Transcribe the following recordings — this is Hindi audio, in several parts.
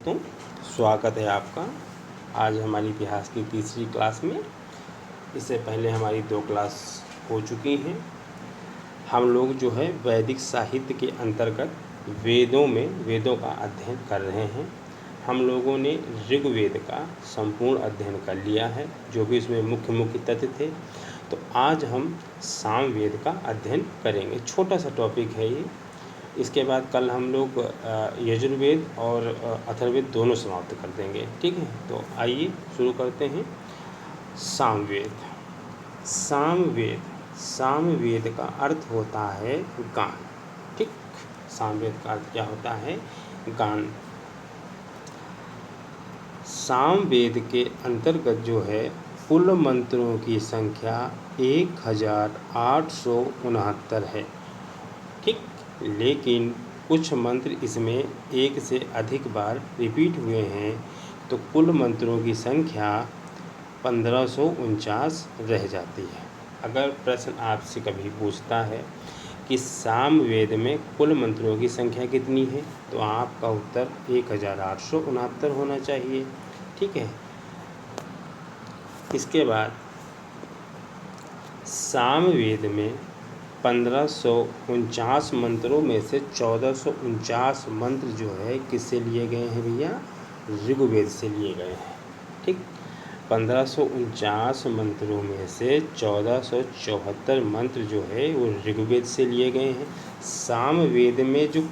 तो स्वागत है आपका आज हमारी इतिहास की तीसरी क्लास में। इससे पहले हमारी 2 क्लास हो चुकी हैं। हम लोग जो है वैदिक साहित्य के अंतर्गत वेदों का अध्ययन कर रहे हैं। हम लोगों ने ऋग्वेद का संपूर्ण अध्ययन कर लिया है, जो भी इसमें मुख्य तथ्य थे। तो आज हम सामवेद का अध्ययन करेंगे। छोटा सा टॉपिक है ये। इसके बाद कल हम लोग यजुर्वेद और अथर्ववेद दोनों समाप्त कर देंगे। ठीक है, तो आइए शुरू करते हैं। सामवेद। सामवेद का अर्थ होता है गान। ठीक, सामवेद का अर्थ क्या होता है? गान। सामवेद के अंतर्गत जो है कुल मंत्रों की संख्या 1869 है। ठीक, लेकिन कुछ मंत्र इसमें एक से अधिक बार रिपीट हुए हैं, तो कुल मंत्रों की संख्या 1549 रह जाती है। अगर प्रश्न आपसे कभी पूछता है कि सामवेद में कुल मंत्रों की संख्या कितनी है, तो आपका उत्तर 1869 होना चाहिए। ठीक है, इसके बाद सामवेद में 1549 मंत्रों में से 1449 मंत्र जो है किससे लिए गए हैं भैया? ऋग्वेद से लिए गए हैं। ठीक, 1549 मंत्रों में से 1474 मंत्र जो है वो ऋग्वेद से लिए गए हैं। सामवेद में जो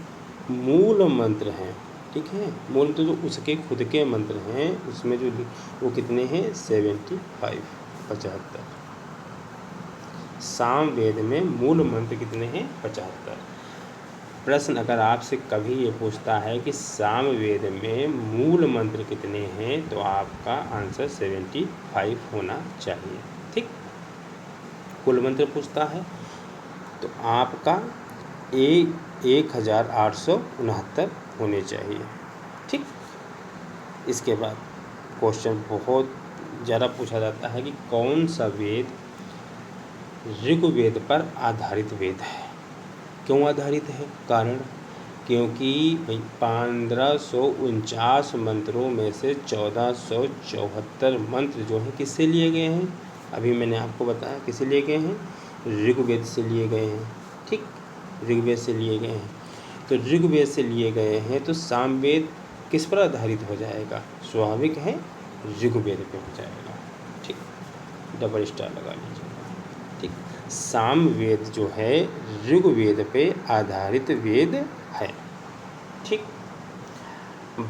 मूल मंत्र हैं, ठीक है, मूल तो जो उसके खुद के मंत्र हैं, उसमें जो वो कितने हैं? 75। सामवेद में मूल मंत्र कितने हैं? 75। प्रश्न अगर आपसे कभी ये पूछता है कि सामवेद में मूल मंत्र कितने हैं, तो आपका आंसर 75 होना चाहिए। ठीक, कुल मंत्र पूछता है तो आपका 1869 होने चाहिए। ठीक, इसके बाद क्वेश्चन बहुत ज़्यादा पूछा जाता है कि कौन सा वेद ऋग्वेद पर आधारित वेद है? क्यों आधारित है? कारण, क्योंकि 1549 मंत्रों में से 1474 मंत्र जो हैं किससे लिए गए हैं? अभी मैंने आपको बताया किससे लिए गए हैं? ऋग्वेद से लिए गए हैं। ठीक, ऋग्वेद से लिए गए हैं। तो ऋग्वेद से लिए गए हैं तो सामवेद किस पर आधारित हो जाएगा? स्वाभाविक है, ऋग्वेद पे हो जाएगा। ठीक, डबल स्टार लगा लीजिएगा। ठीक, सामवेद जो है ऋग्वेद पे आधारित वेद है। ठीक,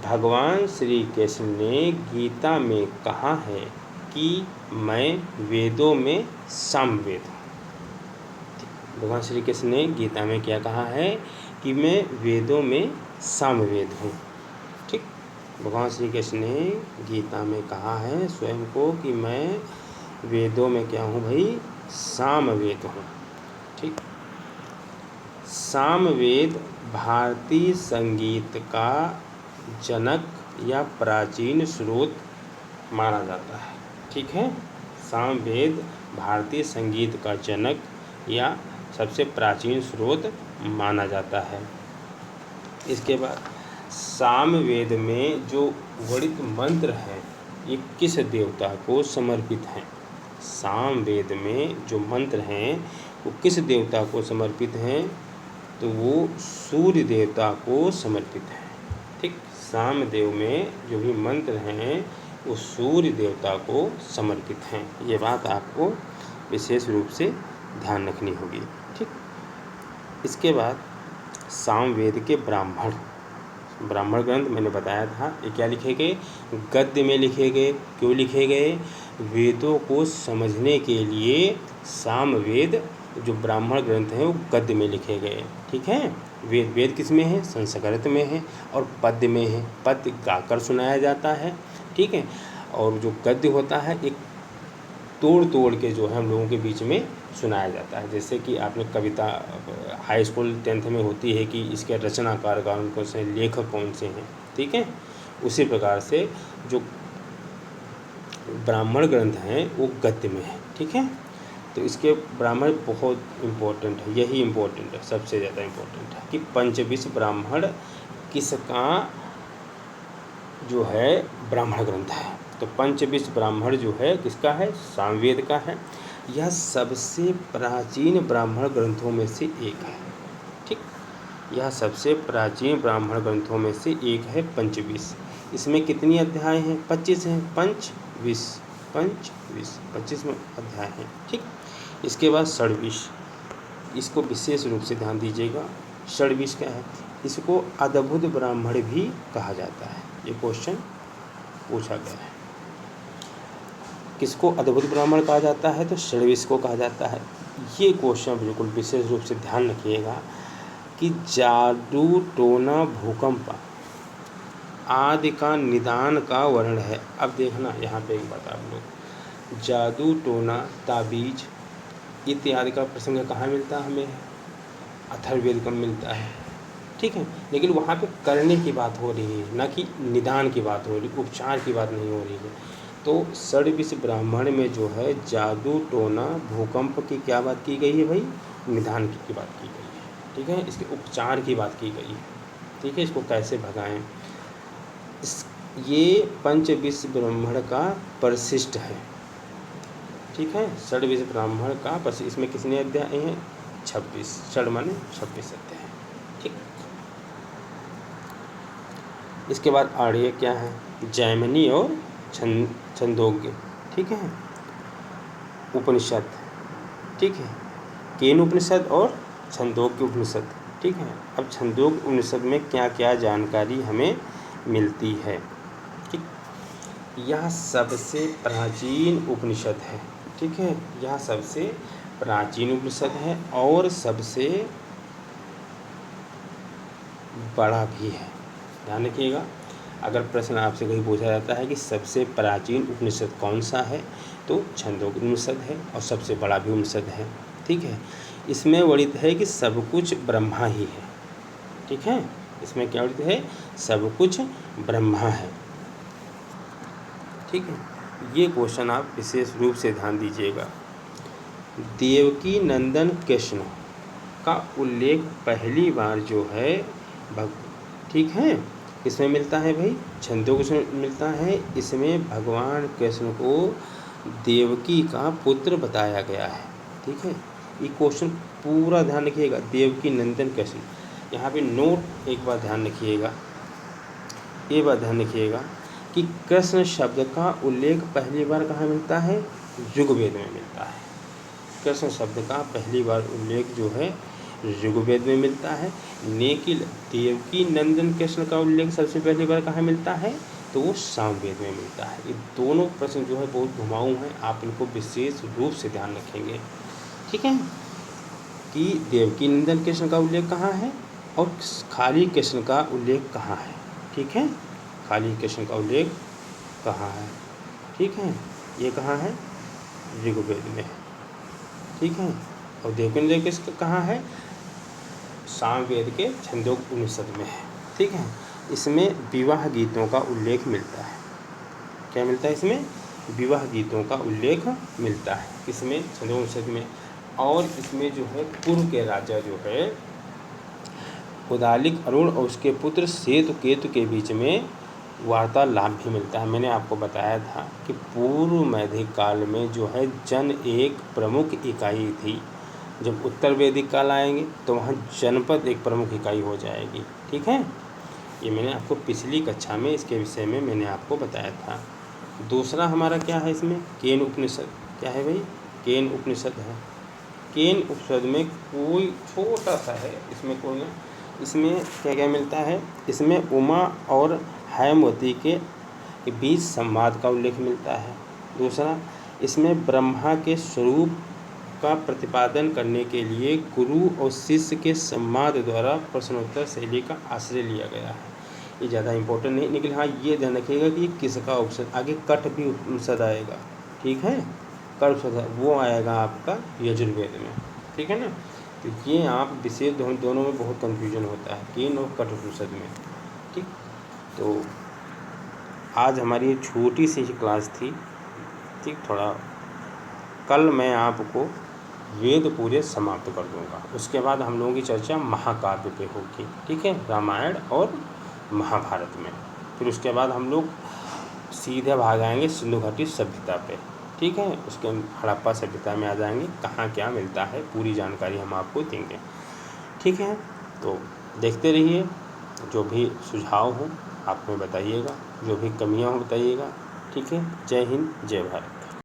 भगवान श्री कृष्ण ने गीता में कहा है कि मैं वेदों में सामवेद हूँ। भगवान श्री कृष्ण ने गीता में क्या कहा है? कि मैं वेदों में सामवेद हूँ। ठीक, भगवान श्री कृष्ण ने गीता में कहा है स्वयं को कि मैं वेदों में क्या हूँ भाई? सामवेद हूँ। ठीक, सामवेद भारतीय संगीत का जनक या प्राचीन स्रोत माना जाता है। ठीक है, सामवेद भारतीय संगीत का जनक या सबसे प्राचीन स्रोत माना जाता है। इसके बाद सामवेद में जो वर्णित मंत्र हैं ये किस देवता को समर्पित हैं? सामवेद में जो मंत्र हैं वो किस देवता को समर्पित हैं? तो वो सूर्य देवता को समर्पित हैं। ठीक, सामवेद में जो भी मंत्र हैं वो सूर्य देवता को समर्पित हैं। ये बात आपको विशेष रूप से ध्यान रखनी होगी। ठीक, इसके बाद सामवेद के ब्राह्मण ग्रंथ मैंने बताया था, ये क्या लिखे गए? गद्य में लिखे गए। क्यों लिखे गए? वेदों को समझने के लिए सामवेद जो ब्राह्मण ग्रंथ हैं वो गद्य में लिखे गए। ठीक है, वेद किस में है? संस्कृत में है और पद्य में है। पद्य गाकर सुनाया जाता है। ठीक है, और जो गद्य होता है एक तोड़ के जो है हम लोगों के बीच में सुनाया जाता है। जैसे कि आपने कविता हाई स्कूल 10th में होती है कि इसके रचनाकार कौन से, लेखक कौन से हैं। ठीक है, उसी प्रकार से जो ब्राह्मण ग्रंथ हैं वो गद्य में है। ठीक है, तो इसके ब्राह्मण बहुत इम्पोर्टेंट है, यही इम्पोर्टेंट है, सबसे ज़्यादा इम्पोर्टेंट है कि पंचविंश ब्राह्मण किसका जो है ब्राह्मण ग्रंथ है। तो पंचविंश ब्राह्मण जो है किसका है? सामवेद का है। यह सबसे प्राचीन ब्राह्मण ग्रंथों में से एक है। ठीक, यह सबसे प्राचीन ब्राह्मण ग्रंथों में से एक है पंचविंश। इसमें कितनी अध्याय हैं? 25 हैं। पंचविंश 25 में अध्याय हैं। ठीक, इसके बाद षड्विंश, इसको विशेष रूप से ध्यान दीजिएगा। षड्विंश क्या है? इसको अद्भुत ब्राह्मण भी कहा जाता है। ये क्वेश्चन पूछा गया है। किसको अद्भुत ब्राह्मण कहा जाता है? तो षड्विंश को कहा जाता है। ये क्वेश्चन बिल्कुल विशेष रूप से ध्यान रखिएगा कि जादू टोना भूकंप आदि का निदान का वर्णन है। अब देखना यहाँ पे एक बात आप लोग, जादू टोना ताबीज इत्यादि का प्रसंग कहाँ मिलता है? हमें अथर्ववेद में मिलता है। ठीक है, लेकिन वहाँ पे करने की बात हो रही है, ना कि निदान की बात हो रही, उपचार की बात नहीं हो रही है। तो षड्विंश ब्राह्मण में जो है जादू टोना भूकंप की क्या बात की गई है भाई? निदान की बात की गई है। ठीक है, इसके उपचार की बात की गई है। ठीक है, इसको कैसे भगाएं, ये पंचविंश ब्राह्मण का परिशिष्ट है। ठीक है, षड्विंश ब्राह्मण का परिशिष्ट। इसमें कितने अध्याय हैं? 26। षड माने 26 अध्याय। ठीक, इसके बाद आर्य क्या है? जैमिनी और छंदोग्य। ठीक है, उपनिषद। ठीक है, केन उपनिषद और छंदोग्य उपनिषद। ठीक है, अब छंदोग्य उपनिषद में क्या क्या जानकारी हमें मिलती है? ठीक, यह सबसे प्राचीन उपनिषद है। ठीक है, यह सबसे प्राचीन उपनिषद है और सबसे बड़ा भी है। ध्यान रखिएगा, अगर प्रश्न आपसे कहीं पूछा जाता है कि सबसे प्राचीन उपनिषद कौन सा है, तो छंदोग्य उपनिषद है और सबसे बड़ा भी उपनिषद है। ठीक है, इसमें वर्णित है कि सब कुछ ब्रह्मा ही है। ठीक है, इसमें क्या वर्णित है? सब कुछ ब्रह्मा है। ठीक है, ये क्वेश्चन आप विशेष रूप से ध्यान दीजिएगा। देवकी नंदन कृष्ण का उल्लेख पहली बार जो है ठीक है इसमें मिलता है भाई? छंदोग्य में मिलता है। इसमें भगवान कृष्ण को देवकी का पुत्र बताया गया है। ठीक है, ये क्वेश्चन पूरा ध्यान रखिएगा। देवकी नंदन कृष्ण, यहाँ पे नोट एक बार ध्यान रखिएगा, ये बात ध्यान रखिएगा कि कृष्ण शब्द का उल्लेख पहली बार कहाँ मिलता है? ऋग्वेद में मिलता है। कृष्ण शब्द का पहली बार उल्लेख जो है ऋग्वेद में मिलता है, लेकिन देवकी नंदन कृष्ण का उल्लेख सबसे पहली बार कहाँ मिलता है? तो वो सामवेद में मिलता है। ये दोनों प्रश्न जो है बहुत घुमाऊ हैं, आप इनको विशेष रूप से ध्यान रखेंगे। ठीक है, कि देवकी नंदन कृष्ण का उल्लेख कहाँ है और खाली कृष्ण का उल्लेख कहाँ है। ठीक है, खाली कृष्ण का उल्लेख कहाँ है? ठीक है, ये कहाँ है? ऋग्वेद में। ठीक है, और देवकी नंदन कृष्ण कहाँ है? सामवेद के छंदोग्य उपनिषद में है। ठीक है, इसमें विवाह गीतों का उल्लेख मिलता है। क्या मिलता है इसमें? विवाह गीतों का उल्लेख मिलता है। इसमें छंदोग्य उपनिषद में। और इसमें जो है पूर्व के राजा जो है उदालिक अरुण और उसके पुत्र सेतु केतु के बीच में वार्तालाप भी मिलता है। मैंने आपको बताया था कि पूर्व वैदिक काल में जो है जन एक प्रमुख इकाई थी। जब उत्तर वैदिक काल आएंगे तो वहाँ जनपद एक प्रमुख इकाई हो जाएगी। ठीक है, ये मैंने आपको पिछली कक्षा में इसके विषय में मैंने आपको बताया था। दूसरा हमारा क्या है इसमें? केन उपनिषद। क्या है भाई? केन उपनिषद है। केन उपनिषद में कोई छोटा सा है, इसमें कोई ना, इसमें क्या क्या मिलता है? इसमें उमा और हैमवती के बीच संवाद का उल्लेख मिलता है। दूसरा, इसमें ब्रह्मा के स्वरूप का प्रतिपादन करने के लिए गुरु और शिष्य के संवाद द्वारा प्रश्नोत्तर शैली का आश्रय लिया गया है। ये ज़्यादा इम्पोर्टेंट नहीं, लेकिन हाँ ये ध्यान रखिएगा कि किसका उपनिषद, आगे कठ भी उपनिषद आएगा। ठीक है, कठ उपनिषद वो आएगा आपका यजुर्वेद में। ठीक है ना, तो ये आप विशेष दोनों में बहुत कन्फ्यूजन होता है, केन और कठ उपनिषद में। ठीक, तो आज हमारी छोटी सी क्लास थी। ठीक, थोड़ा कल मैं आपको वेद पूरे समाप्त कर दूंगा। उसके बाद हम लोगों की चर्चा महाकाव्य पे होगी। ठीक है, रामायण और महाभारत में। फिर उसके बाद हम लोग सीधे भाग आएंगे सिंधु घाटी सभ्यता पे। ठीक है, उसके हड़प्पा सभ्यता में आ जाएंगे, कहाँ क्या मिलता है पूरी जानकारी हम आपको देंगे। ठीक है, तो देखते रहिए, जो भी सुझाव हो आप हमें बताइएगा, जो भी कमियां हो बताइएगा। ठीक है, जय हिंद जय भारत।